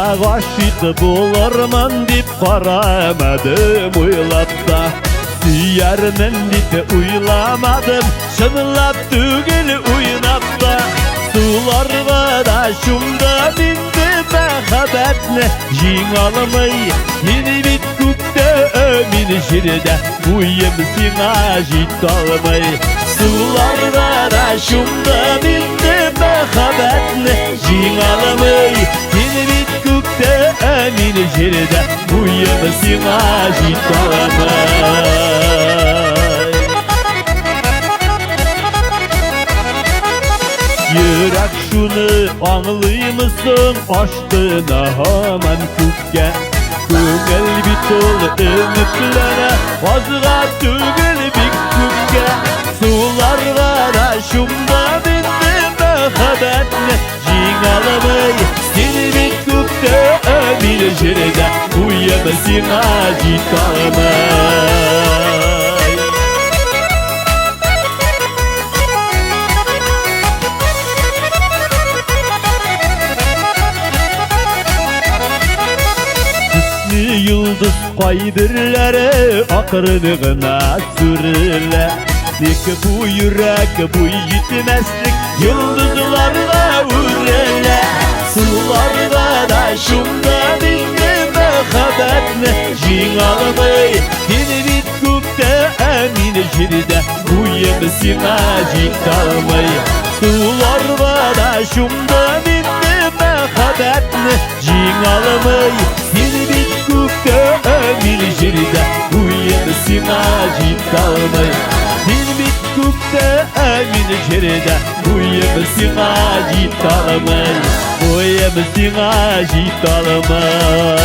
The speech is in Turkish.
aşık bulurman dip karamadım uylap da. Siyermen dip uylamadım, şınlap tügül uynap da. Sular da şumda bindi mehabetne jin almay. Yeni bit kukte ömin şirde uyum sina jit almay. Sular da şumda bindi mehabetne jin almay. Yeni bit kukte ömin şirde uyum sina jit almay. Yürek şunu anlıyormuşsun, açtığına hemen kukke. Kugel bitol ümitlere, vazga tügül bir kukke. Sularda şumda bindi mehabetne jin almay. Seni bir kukte ömil jirde uyumasın acit almay. Yıldız kaybirlere akırlığına sürüle. Dik bu yürek bu yitmezlik yıldızlarla ürele. Sularda da şumda bindi mehabetne jin almay. Yeni bit kukte emin jirde uyumasın acit almay. Sularda da şumda bindi mehabetne jin almay. Yeni bit kukte ömil jirde uyumasın acit almay. Yeni bit kukte ömil jirde uyumasın acit almay. Uyumasın acit almay.